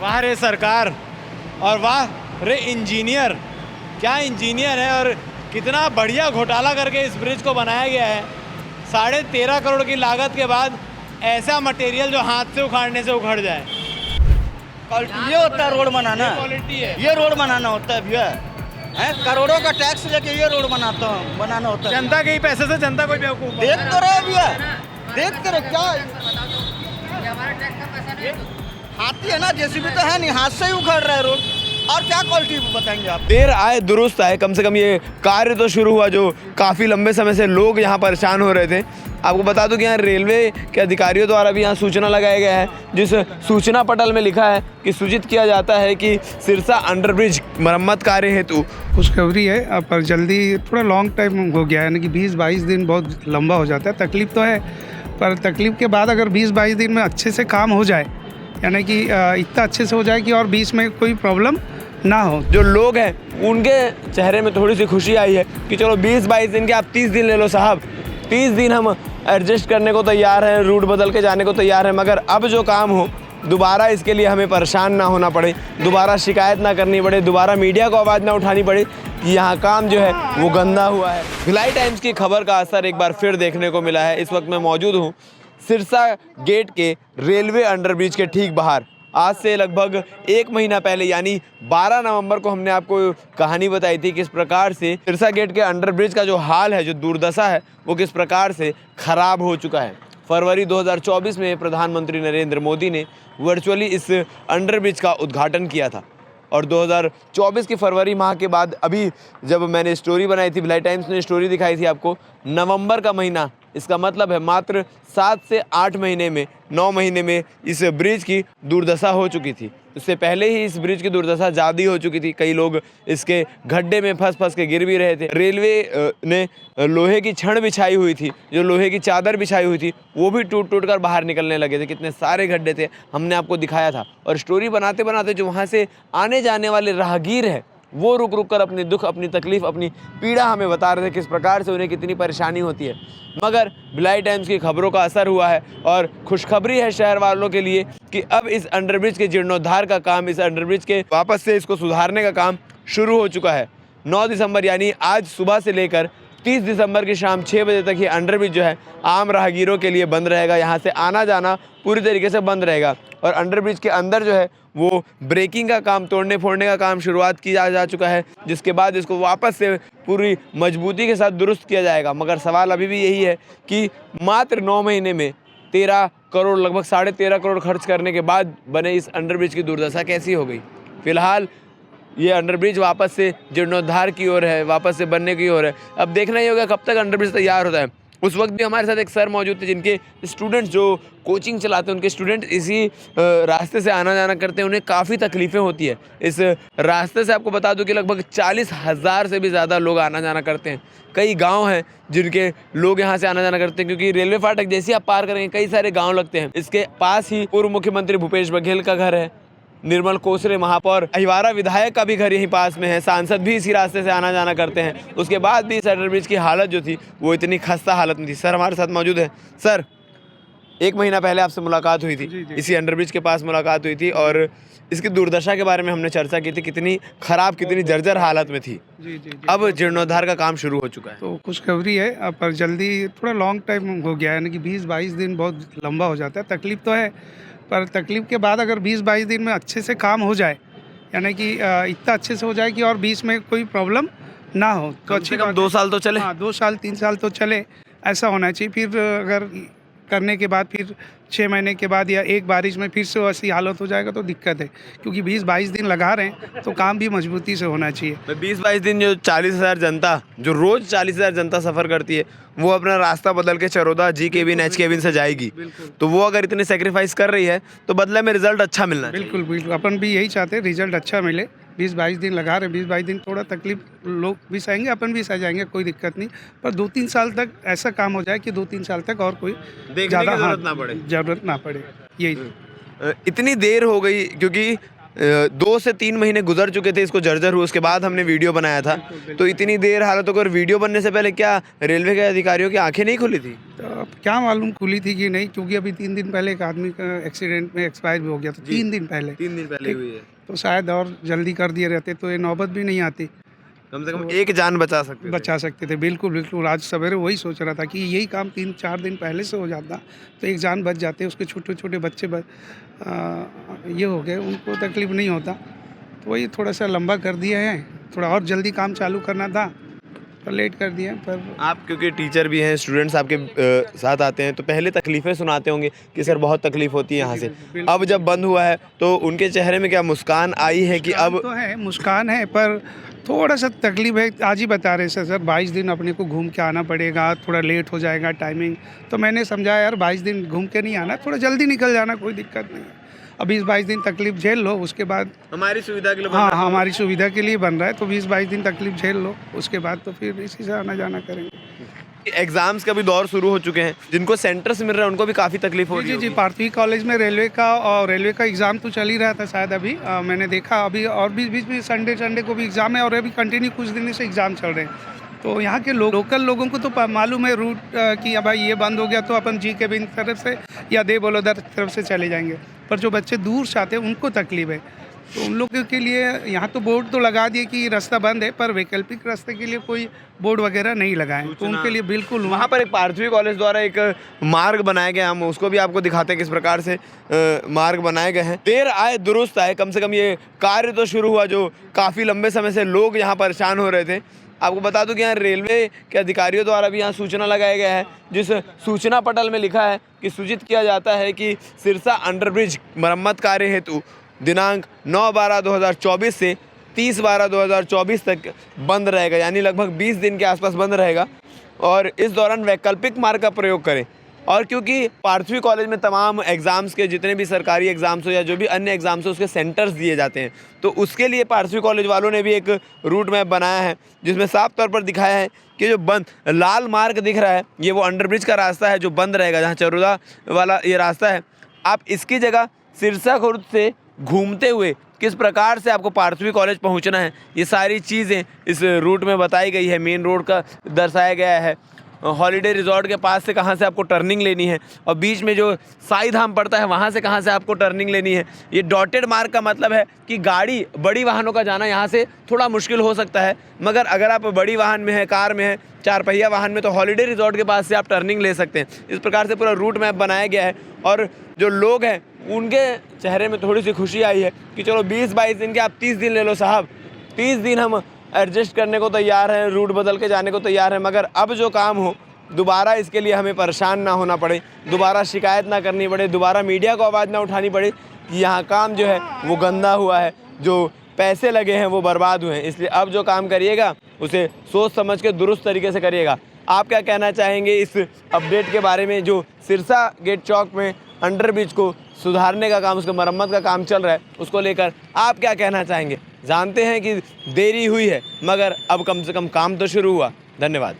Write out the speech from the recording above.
वाह रे सरकार और वाह रे इंजीनियर, क्या इंजीनियर है और कितना बढ़िया घोटाला करके इस ब्रिज को बनाया गया है। 13.5 करोड़ की लागत के बाद ऐसा मटेरियल जो हाथ से उखाड़ने से उखड़ जाए। क्वालिटी ये होता है रोड बनाना, क्वालिटी है, ये रोड बनाना होता है भैया। करोड़ों का टैक्स लेके ये रोड बनाना होता है। जनता के ही पैसे से जनता कोई बेवकूफ देख तो रहे भैया, देख तो रहे क्या हाथी है ना, जेसीबी तो है नहीं, हाथ से ही उखड़ रहा है रोड। और क्या क्वालिटी बताएंगे आप? देर आए दुरुस्त आए, कम से कम ये कार्य तो शुरू हुआ जो काफ़ी लंबे समय से लोग यहाँ परेशान हो रहे थे। आपको बता दूं कि यहाँ रेलवे के अधिकारियों द्वारा भी यहाँ सूचना लगाया गया है, जिस सूचना पटल में लिखा है कि सूचित किया जाता है कि सिरसा अंडरब्रिज मरम्मत कार्य हेतु खुशखबरी है, पर जल्दी थोड़ा लॉन्ग टाइम हो गया है, यानी कि 20-22 दिन बहुत लंबा हो जाता है। तकलीफ तो है, पर तकलीफ के बाद अगर 20-22 दिन में अच्छे से काम हो जाए, यानी कि इतना अच्छे से हो जाए कि और बीच में कोई प्रॉब्लम ना हो। जो लोग हैं उनके चेहरे में थोड़ी सी खुशी आई है कि चलो 20-22 दिन के आप 30 दिन ले लो साहब, 30 दिन हम एडजस्ट करने को तैयार हैं, रूट बदल के जाने को तैयार हैं, मगर अब जो काम हो दोबारा इसके लिए हमें परेशान ना होना पड़े, दोबारा शिकायत ना करनी पड़े, दोबारा मीडिया को आवाज़ ना उठानी पड़े कि यहाँ काम जो है वो गंदा हुआ है। भिलाई टाइम्स की खबर का असर एक बार फिर देखने को मिला है। इस वक्त मैं मौजूद हूँ सिरसा गेट के रेलवे अंडरब्रिज के ठीक बाहर। आज से लगभग 1 महीना पहले यानी 12 नवंबर को हमने आपको कहानी बताई थी किस प्रकार से सिरसा गेट के अंडरब्रिज का जो हाल है, जो दुर्दशा है, वो किस प्रकार से खराब हो चुका है। फरवरी 2024 में प्रधानमंत्री नरेंद्र मोदी ने वर्चुअली इस अंडरब्रिज का उद्घाटन किया था और 2024 की फरवरी माह के बाद अभी जब मैंने स्टोरी बनाई थी, भिलाई टाइम्स ने स्टोरी दिखाई थी आपको, नवंबर का महीना, इसका मतलब है मात्र 7 से 8 महीने में, 9 महीने में इस ब्रिज की दुर्दशा हो चुकी थी। इससे पहले ही इस ब्रिज की दुर्दशा ज़्यादा हो चुकी थी, कई लोग इसके गड्ढे में फंस के गिर भी रहे थे। रेलवे ने लोहे की छड़ बिछाई हुई थी, जो लोहे की चादर बिछाई हुई थी वो भी टूट कर बाहर निकलने लगे थे। कितने सारे गड्ढे थे हमने आपको दिखाया था। और स्टोरी बनाते बनाते जो वहाँ से आने जाने वाले राहगीर हैं वो रुक कर अपने दुख, अपनी तकलीफ़, अपनी पीड़ा हमें बता रहे थे किस प्रकार से उन्हें कितनी परेशानी होती है। मगर भिलाई टाइम्स की खबरों का असर हुआ है और खुशखबरी है शहर वालों के लिए कि अब इस अंडरब्रिज के जीर्णोद्धार का काम, इस अंडरब्रिज के वापस से इसको सुधारने का काम शुरू हो चुका है। 9 दिसंबर यानी आज सुबह से लेकर 30 दिसंबर की शाम 6 बजे तक ये अंडरब्रिज जो है आम राहगीरों के लिए बंद रहेगा। यहाँ से आना जाना पूरी तरीके से बंद रहेगा और अंडरब्रिज के अंदर जो है वो ब्रेकिंग का काम, तोड़ने फोड़ने का काम शुरुआत किया जा चुका है, जिसके बाद इसको वापस से पूरी मजबूती के साथ दुरुस्त किया जाएगा। मगर सवाल अभी भी यही है कि मात्र 9 महीने में 13 करोड़, लगभग 13.5 करोड़ खर्च करने के बाद बने इस अंडरब्रिज की दुर्दशा कैसी हो गई। फिलहाल ये अंडरब्रिज वापस से जीर्णोद्धार की ओर है, वापस से बनने की ओर है। अब देखना ही होगा कब तक अंडरब्रिज तैयार होता है। उस वक्त भी हमारे साथ एक सर मौजूद थे जिनके स्टूडेंट्स, जो कोचिंग चलाते हैं, उनके स्टूडेंट इसी रास्ते से आना जाना करते हैं। उन्हें काफ़ी तकलीफ़ें होती है इस रास्ते से। आपको बता दूं कि लगभग 40,000 से भी ज़्यादा लोग आना जाना करते हैं। कई गांव हैं जिनके लोग यहाँ से आना जाना करते हैं, क्योंकि रेलवे फाटक जैसे आप पार करेंगे कई सारे गाँव लगते हैं। इसके पास ही पूर्व मुख्यमंत्री भूपेश बघेल का घर है, निर्मल कोसरे महापौर अहिवारा विधायक का भी घर यहीं पास में है, सांसद भी इसी रास्ते से आना जाना करते हैं। उसके बाद भी इस अंडरब्रिज की हालत जो थी वो इतनी खस्ता हालत में थी। सर हमारे साथ मौजूद है। सर, 1 महीना पहले आपसे मुलाकात हुई थी, जी। इसी अंडरब्रिज के पास मुलाकात हुई थी और इसकी दुर्दशा के बारे में हमने चर्चा की थी, कितनी खराब, कितनी जर्जर हालत में थी। जी। अब जीर्णोद्धार का काम शुरू हो चुका है। तो खुशखबरी है, पर जल्दी थोड़ा लॉन्ग टाइम हो गया है, यानी कि 20-22 दिन बहुत लंबा हो जाता है। तकलीफ तो है, पर तकलीफ के बाद अगर 20-22 दिन में अच्छे से काम हो जाए, यानी कि इतना अच्छे से हो जाए कि और बीच में कोई प्रॉब्लम ना हो, तो अच्छी कम 2 साल तो चले। हाँ, 2 साल 3 साल तो चले, ऐसा होना चाहिए। फिर अगर करने के बाद फिर 6 महीने के बाद या एक बारिश में फिर से वैसी हालत हो जाएगा तो दिक्कत है, क्योंकि 20-22 दिन लगा रहे हैं तो काम भी मजबूती से होना चाहिए। 20-22 दिन जो 40,000 जनता, जो रोज़ 40,000 जनता सफ़र करती है, वो अपना रास्ता बदल के चरोदा जी केबिन, एच केबिन से जाएगी। तो वो अगर इतने सेक्रीफाइस कर रही है तो बदले में रिजल्ट अच्छा मिलना चाहिए। बिल्कुल, अपन भी यही चाहते हैं, रिजल्ट अच्छा मिले। 20-22 दिन लगा रहे, 20-22 दिन थोड़ा तकलीफ लोग भी सहेंगे, अपन भी सह जाएंगे, कोई दिक्कत नहीं। पर 2-3 साल तक ऐसा काम हो जाए कि 2-3 साल तक और कोई ज़्यादा जरूरत ना पड़े। ज़रूरत ना पड़े, यही। इतनी देर हो गई क्योंकि 2 से 3 महीने गुजर चुके थे इसको जर्जर हुए, उसके बाद हमने वीडियो बनाया था। तो इतनी देर हालतों को, वीडियो बनने से पहले क्या रेलवे के अधिकारियों की आंखें नहीं खुली थी? तो अब क्या मालूम खुली थी कि नहीं, क्योंकि अभी 3 दिन पहले एक आदमी का एक्सीडेंट में एक्सपायर भी हो गया था। 3 दिन पहले 3 दिन पहले हुई है। तो शायद और जल्दी कर दिए रहते तो ये नौबत भी नहीं आती, कम से कम एक जान बचा सकते थे। बिल्कुल बिल्कुल। आज सवेरे वही सोच रहा था कि यही काम 3-4 दिन पहले से हो जाता तो एक जान बच जाते। उसके छोटे छोटे बच्चे ये हो गए, उनको तकलीफ नहीं होता। तो वही थोड़ा सा लंबा कर दिया है, थोड़ा और जल्दी काम चालू करना था पर लेट कर दिया। पर आप क्योंकि टीचर भी हैं, स्टूडेंट्स आपके साथ आते हैं, तो पहले तकलीफ़ें सुनाते होंगे कि सर बहुत तकलीफ होती है यहाँ से। अब जब बंद हुआ है तो उनके चेहरे में क्या मुस्कान आई है कि अब तो है, मुस्कान है, पर थोड़ा सा तकलीफ है। आज ही बता रहे सर 22 दिन अपने को घूम के आना पड़ेगा, थोड़ा लेट हो जाएगा टाइमिंग। तो मैंने समझा यार 22 दिन घूम के नहीं आना, थोड़ा जल्दी निकल जाना, कोई दिक्कत नहीं है। अब 20-22 दिन तकलीफ झेल लो, उसके बाद हमारी सुविधा के लिए हाँ हमारी सुविधा के लिए बन रहा है, तो 20-22 दिन तकलीफ झेल लो, उसके बाद तो फिर इसी से आना जाना करेंगे। एग्जाम्स का भी दौर शुरू हो चुके हैं, जिनको सेंटर्स मिल रहे हैं उनको भी काफ़ी तकलीफ हो रही है। जी, पार्थवी कॉलेज में रेलवे का एग्ज़ाम तो चल ही रहा था शायद अभी। मैंने देखा अभी, और भी बीच में संडे को भी एग्ज़ाम है, और अभी कंटिन्यू कुछ दिन से एग्ज़ाम चल रहे हैं। तो यहाँ के लोकल लोगों को तो मालूम है रूट कि अब भाई ये बंद हो गया तो अपन जी के बिन तरफ से या दे बोलोदर तरफ से चले जाएंगे। पर जो बच्चे दूर से आते हैं उनको तकलीफ है। तो उन लोगों के लिए यहाँ तो बोर्ड तो लगा दिए कि रास्ता बंद है, पर वैकल्पिक रास्ते के लिए कोई बोर्ड वगैरह नहीं लगाए। तो उनके लिए बिल्कुल वहाँ पर एक पार्थवी कॉलेज द्वारा एक मार्ग बनाया गया, हम उसको भी आपको दिखाते हैं किस प्रकार से मार्ग बनाए गए हैं। देर आए दुरुस्त आए, कम से कम ये कार्य तो शुरू हुआ जो काफ़ी लंबे समय से लोग यहाँ परेशान हो रहे थे। आपको बता दूं कि यहाँ रेलवे के अधिकारियों द्वारा भी यहाँ सूचना लगाया गया है, जिस सूचना पटल में लिखा है कि सूचित किया जाता है कि सिरसा अंडरब्रिज मरम्मत कार्य हेतु दिनांक 9/12/2024 से 30/12/2024 तक बंद रहेगा, यानी लगभग 20 दिन के आसपास बंद रहेगा। और इस दौरान वैकल्पिक मार्ग का प्रयोग करें। और क्योंकि पार्थवी कॉलेज में तमाम एग्ज़ाम्स के जितने भी सरकारी एग्ज़ाम्स हो या जो भी अन्य एग्ज़ाम्स हो उसके सेंटर्स दिए जाते हैं, तो उसके लिए पार्थवी कॉलेज वालों ने भी एक रूट मैप बनाया है, जिसमें साफ तौर पर दिखाया है कि जो बंद लाल मार्ग दिख रहा है ये वो अंडरब्रिज का रास्ता है जो बंद रहेगा, जहाँ चरोदा वाला ये रास्ता है। आप इसकी जगह सिरसा खुर्द से घूमते हुए किस प्रकार से आपको पार्थवी कॉलेज पहुँचना है, ये सारी चीज़ें इस रूट में बताई गई है। मेन रोड का दर्शाया गया है, हॉलीडे रिजॉर्ट के पास से कहाँ से आपको टर्निंग लेनी है, और बीच में जो साई धाम पड़ता है वहाँ से कहाँ से आपको टर्निंग लेनी है। ये डॉटेड मार्ग का मतलब है कि गाड़ी, बड़ी वाहनों का जाना यहाँ से थोड़ा मुश्किल हो सकता है, मगर अगर आप बड़ी वाहन में है, कार में है, 4 पहिया वाहन में, तो हॉलीडे रिजॉर्ट के पास से आप टर्निंग ले सकते हैं। इस प्रकार से पूरा रूट मैप बनाया गया है। और जो लोग हैं उनके चेहरे में थोड़ी सी खुशी आई है कि चलो 20-22 दिन के आप 30 दिन ले लो साहब, 30 दिन हम एडजस्ट करने को तैयार हैं, रूट बदल के जाने को तैयार हैं, मगर अब जो काम हो दोबारा इसके लिए हमें परेशान ना होना पड़े, दोबारा शिकायत ना करनी पड़े, दोबारा मीडिया को आवाज़ ना उठानी पड़े कि यहाँ काम जो है वो गंदा हुआ है, जो पैसे लगे हैं वो बर्बाद हुए हैं। इसलिए अब जो काम करिएगा उसे सोच समझ के दुरुस्त तरीके से करिएगा। आप क्या कहना चाहेंगे इस अपडेट के बारे में, जो सिरसा गेट चौक में अंडरब्रिज को सुधारने का काम, उसका मरम्मत का काम चल रहा है, उसको लेकर आप क्या कहना चाहेंगे? जानते हैं कि देरी हुई है, मगर अब कम से कम काम तो शुरू हुआ। धन्यवाद।